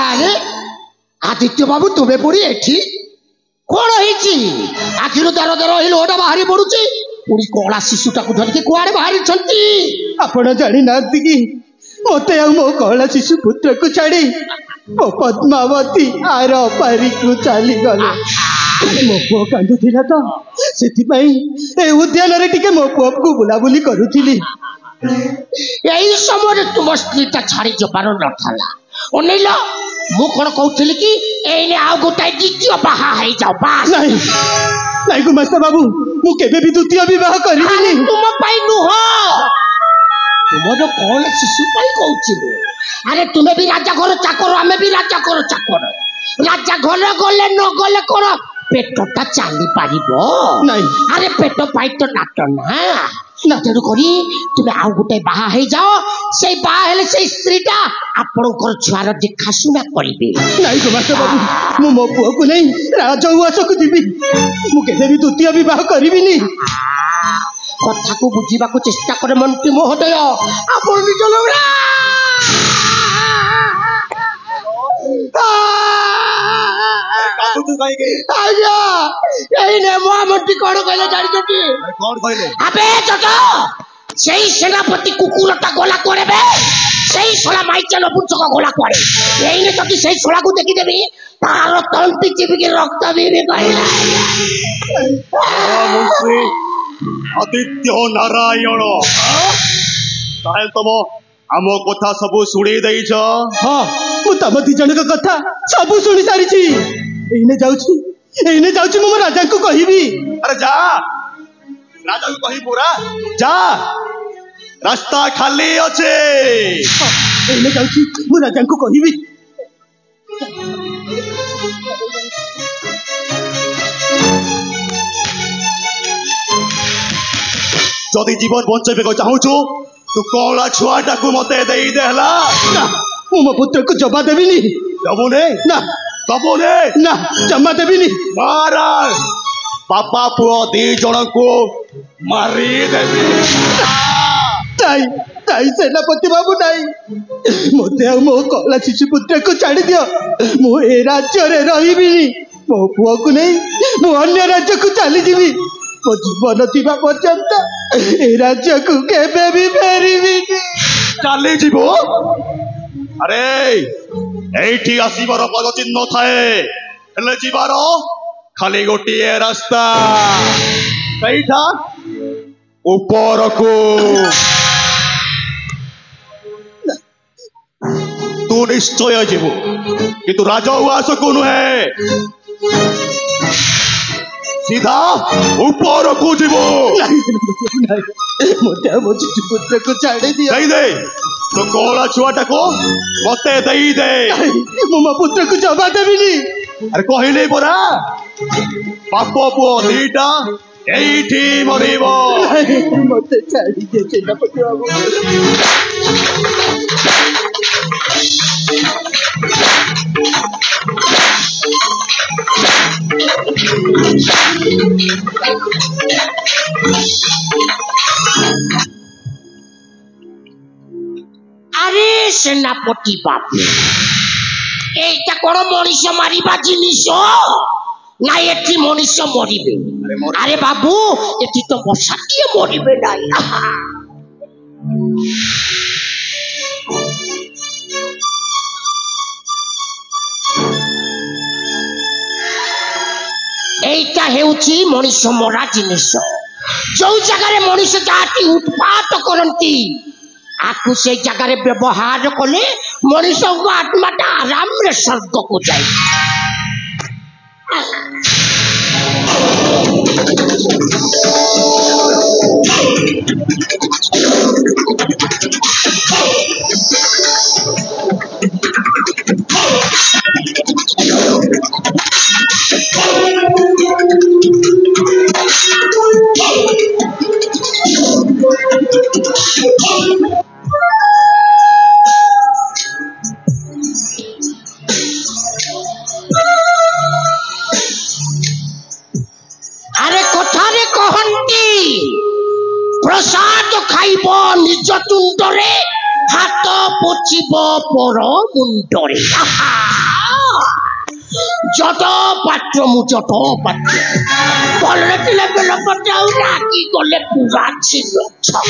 আরে আদিত্য বাবু তুমি পুরি এটি কোন হয়েছি আখির দার দার এই লোটা বাহারি পড়ুছি পুরি কলা শিশুটাকে ধরিকি কুয়াড়ে বাহারিଛନ୍ତି ଆପଣ ଜାଣିନାହାନ୍ତି କି ମତେ ଆଉ ମୋ କଳା ଶିଶୁ ପୁତ୍ରକୁ ଛାଡି ମୋ ପଦ୍ମାବତୀ ଆର ପାରିକୁ ଚାଲିଗଲେ। ମୋ ପୁଅ କାନ୍ଦୁଥିଲା ତ ସେଥିପାଇଁ ଏ ଉଦ୍ୟାନରେ ଟିକେ ମୋ ପୁଅକୁ ବୁଲାବୁଲି କରୁଥିଲି। এই সময় তোমার স্ত্রীটা ছাড়ি যাবার নথালা অনেইল মু কোন কହୁଥିଲି কি এইনে ଆଉ গোটাই দ্বিতীয় বাহা হই যাও বাস ନାଇଁ ନାଇଁ ଗୁମାସ୍ତା ବାବୁ ମୁଁ କେବେ ବି ଦ୍ୱିତୀୟ ବିବାହ କରିବିନି। ତୁମ ପାଇଁ ନୁହଁ ତୁମର କଣ ଶିଶୁ ପାଇଁ କହୁଛି ମୁଁ। ଆରେ ତୁମେ ବି ରାଜା ଘର ଚାକର ଆମେ ବି ରାଜା ଘର ଚାକର ରାଜା ଘର ଗଲେ ନ ଗଲେ କଣ পেটটা চালি পারিব নাই। আরে পেট পাই তো নাট না না তেণু করি তুমি আউ গোটে বাহা হয়ে যাও সেই বাহা হলে সেই স্ত্রীটা আপনার ছুয়ার দেখাশুনা করবে। ନାଇଁ ଗୁମାସ୍ତା ବାବୁ ମୁଁ ମୋ ପୁଅକୁ ନେଇ ରାଜଉଆସକୁ ଯିବି। ମୁଁ କେବେ ବି ଦ୍ୱିତୀୟ ବିବାହ କରିବିନି। কথাকে বুঝিବାକୁ চেষ্টা করে মন্ত্রী মহোদয় আপন নিজ লোকরা আজ্ঞা এই নে মহামন্ত্রী কোন কইলে জানিছটি কোন কইলে আবে চট সেই সেনাপতি কুকুরটা গোলা করবে সেই সোলা মাইচা নপুংসক গোলা করে এই নে যদি সেই সোলাকে দেখি দেবি তার তন্তি চিবিকে রক্ত বেবে কইলা মন্ত্রী আদিত্য নারায়ণ তাহলে তম ଆମ କଥା ସବୁ ଶୁଣେଇ ଦେଇଛ। ହଁ ମୁଁ ତମ ଦି ଜଣଙ୍କ କଥା ସବୁ ଶୁଣି ସାରିଛି। ଏଇନେ ଯାଉଛି ମୁଁ ମୋ ରାଜାଙ୍କୁ କହିବି। ଆରେ ଯା ରାଜାକୁ କହିବୁ ପୁରା ଯା ରାସ୍ତା ଖାଲି ଅଛି। ଏଇନେ ଯାଉଛି ମୁଁ ରାଜାଙ୍କୁ କହିବି। ଯଦି ଜୀବନ ବଞ୍ଚାଇବାକୁ ଚାହୁଁଛୁ ତୁ କଳା ଛୁଆଟାକୁ ମତେ ଦେଇଦେ ହେଲା। ମୁଁ ମୋ ପୁତ୍ରକୁ ଜମା ଦେବିନି। ଦବୁନି ନା ଦବୁନି ନା ଜମା ଦେବିନି। ମାରା ବାପା ପୁଅ ଦି ଜଣଙ୍କୁ ମାରିଦେବି। ନାଇଁ ସେନାପତି ବାବୁ ନାଇଁ ମତେ ଆଉ ମୋ କଳା ଶିଶୁ ପୁତ୍ରକୁ ଛାଡି ଦିଅ। ମୁଁ ଏ ରାଜ୍ୟରେ ରହିବିନି। ମୋ ପୁଅକୁ ନେଇ ମୁଁ ଅନ୍ୟ ରାଜ୍ୟକୁ ଚାଲିଯିବି। ମୋ ଜୀବନ ଥିବା ପର୍ଯ୍ୟନ୍ତ ଏ ରାଜ୍ୟକୁ କେବେ ବି ଫେରିବିନି। ଚାଲିଯିବୁ? ଆରେ ଏଇଠି ଆସିବାର ପଦ ଚିହ୍ନ ଥାଏ ହେଲେ ଯିବାର ଖାଲି ଗୋଟିଏ ରାସ୍ତା ସେଇଟା ଉପରକୁ। ତୁ ନିଶ୍ଚୟ ଯିବୁ କିନ୍ତୁ ରାଜଉଆସକୁ ନୁହେଁ ସିଧା ଉପରକୁ ଯିବୁ। ମତେ ଆଉ ମୋ ଶିଶୁ ପୁତ୍ରକୁ ଛାଡି ଦିଅ। ଦେଇଦେ ତୋ କଳା ଛୁଆଟାକୁ ମତେ ଦେଇଦେ। ମୁଁ ମୋ ପୁତ୍ରକୁ ଜମା ଦେବିନି। ଆରେ କହିଲି ପରା ବାପ ପୁଅ ଦିଟା ଏଇଠି ମରିବ। ମତେ ଛାଡି ଦିଅ ସେନାପତି ବାବୁ। আরে সেনাপতি বাবু এইটা কোন মনিষ মারিবা জিনিস না এটি মনিষ মরিবে? আরে বাবু এটি তো বসাটিয়ে মরিবে নাই। এইটা ହେଉଛି ମଣିଷ ମରା ଜିନିଷ। ଯୋଉ ଜାଗାରେ ମଣିଷ ଯାହାଟି ଉତ୍ପାତ କରନ୍ତି ଆକୁ ସେଇ ଜାଗାରେ ବ୍ୟବହାର କଲେ ମଣିଷଙ୍କ ଆତ୍ମାଟା ଆରାମରେ ସ୍ୱର୍ଗକୁ ଯାଏ। আরে কথারে কহନ୍ତି ପ୍ରସାଦ ଖାଇବ ନିଜ ତୁଣ୍ଡରେ ହାତ ପୋଛିବ ପର ମୁଣ୍ଡରେ। ଜଟ ପାତ୍ର ମୁଁ ଜଟ ପାତ୍ର ଭଲରେ ଥିଲେ ବେଲ ପଟେ ଆଉ ରାଗି ଗଲେ ପୁରା ଛିନ ଛକ।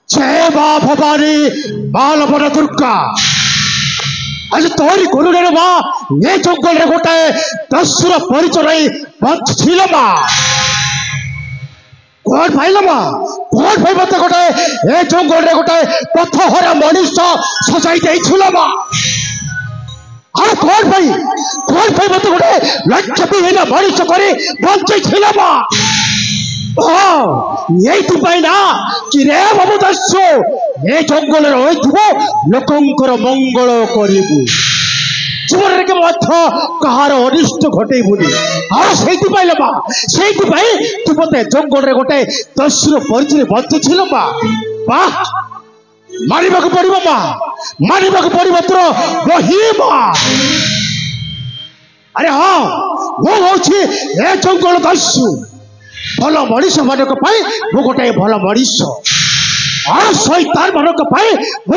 जय मां भवानी बालपन दुर्गा आज तोरी गुरुडे मां ये जंगल रे गोटे दस्युर परिचय बंचिल मां कौन भाई मां कौन भाई मत गोटे ए जंगल रे गोटे पथहरा मनुष्य सजाई देइछुल मां अरे कौन भाई मत गोटे लक्ष्य विहीन मनुष्य करे बंचिल मां यही ना कि रे बाबू दस्यु ए जंगल लोकंर मंगल करू जीवन के कहार अनिष्ट घटेबुनि से तू मत जंगल गोटे दस्युर परिचय बंचुल माँ मानवा पड़ो माँ मानवा पड़ो तोर बही माँ अरे हाँ मुझे ए जंगल दस्यु भल मनीष मान गोटे भल मनीष और शैतान मान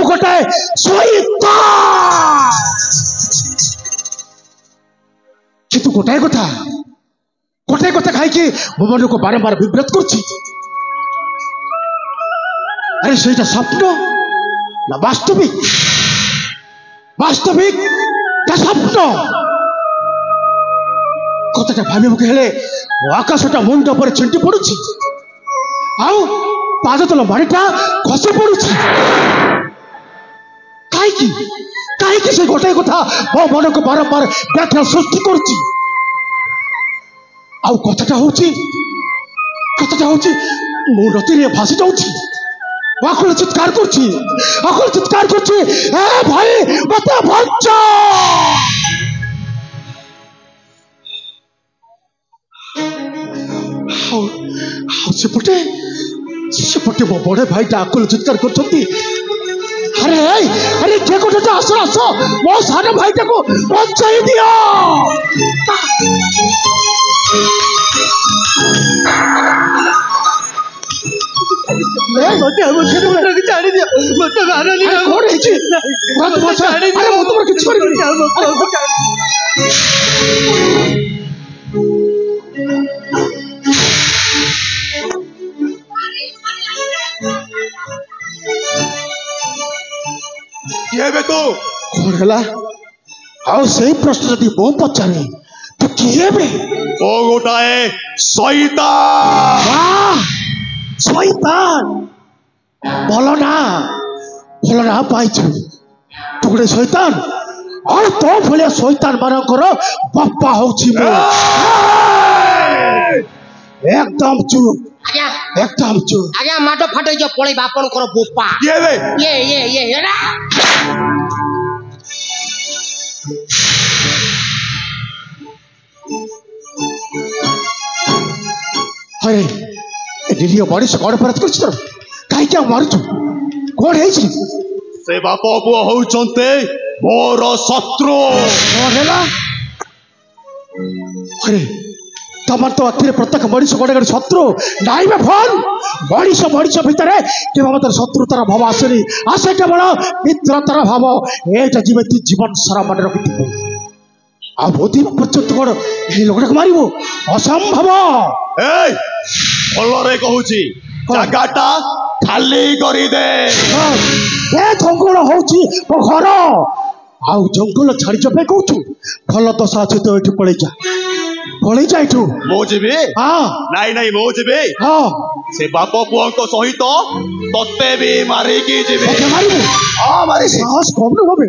गोटे शैतान किंतु गोटाए कथा खाई मो मन को बारंबार विव्रत कर अरे सहीटा स्वप्न ना वास्तविक ना स्वप्न कथा भाविबा हेले आकाशटा मुंड पर छिंटी पड़ुछि आउ पाद तल माड़ीटा खसी पड़ुछि काईकि से गोटे कथा मो मन को बारंबार व्याख्या सृष्टि करुछि आउ कथाटा होछि मो रति रे भासी जाउछि आकुल चित्कार करछि ए भाई मते बच्चा सेपटे मो बड़े भाई आकुल चित्कार कर अरे अरे जे गोटे आस मो सान भाई को बचाई दियो मत छाड़ी दियो मत मारनी कौन है छाड़ी दियो मत किछ करबी तो कौन है आओ सही प्रश्न जदि मो पचारे तो किए बे ओ गोटाए शैतान शैतान भलो ना पाइछु तू गोटे शैतान और तो भलिया शैतान मानकर बापा होछि मो एकदम चुप एकदम चुप आज्ञा माटो फाटे जो पळे बापन कर बोपा ये बे ये एरा अरे ए दिलियो बड़ी से कौन अपराध करछ तर काई क्या मारुछ कौन है से बाप बुआ होउचंते मोर शत्रु कौन है अरे तमर तो अखिरे प्रत्येक मनीष गोटे गोटे शत्रु नाई में फोन मनीष भितर केवल मत शत्रुतार भाव आसेनी आसे केवल मित्रतार भाव एटा जीवन जीवन सारा मन रखि आ बोधी पर्यंत कौन ये लोक मार असंभव भलरे कहूची जगाटा खाली करी दे ए जंगल होची मो घर आउ जंगल छाड़ी जबे कहूछु भल दशा अच्छे तो ये पड़े जा एठू मो जीबी हाँ नाई मो जीबी हाँ से बाप पुआ सहित तत्ते भी मारिकी जीबी मारिबे हाँ मारी साहस कम न होबे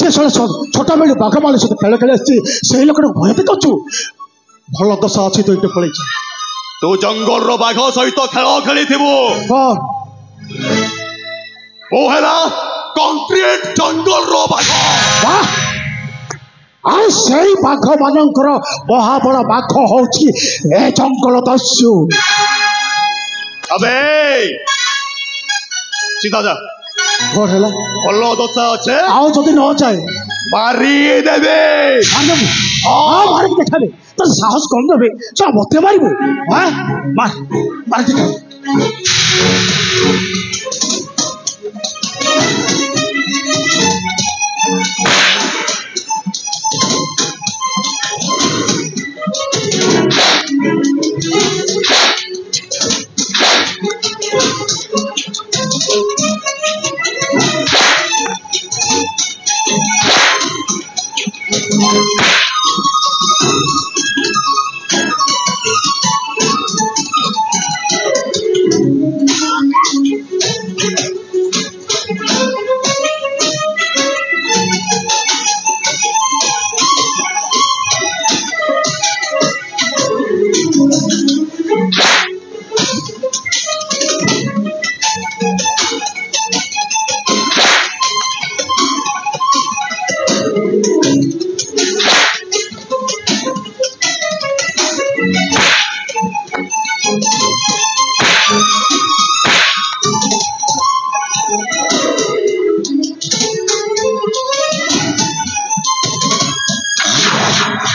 से छोटा बेलू बाघ माली सहित खेल खेल से लोक भय देखु भल दशा अच्छे तो ये पड़े तू जंगल रो बाघ सहित खेल खेली वो हैला कंक्रीट जंगल रो बाघ वाह আর সেই বাঘ ମାନଙ୍କର ମହାବଳ ବାଘ ହଉଛି ଏ ଜଙ୍ଗଲ ଦସ୍ୟୁ। अबे सीधा जा କଣ ହେଲା ଭଲ ଦଶା ଅଛେ ଆଉ ଯଦି ନ ଯାଏ ମାରି ଦେବେ ମାରିଦେବୁ ହଁ ମାରିକି ଦେଖାବେ ତୋର ସାହସ କମ ଦେବେ ଚ ମତେ ମାରିବୁ ହଁ ମାର ମାରି ଦେଖା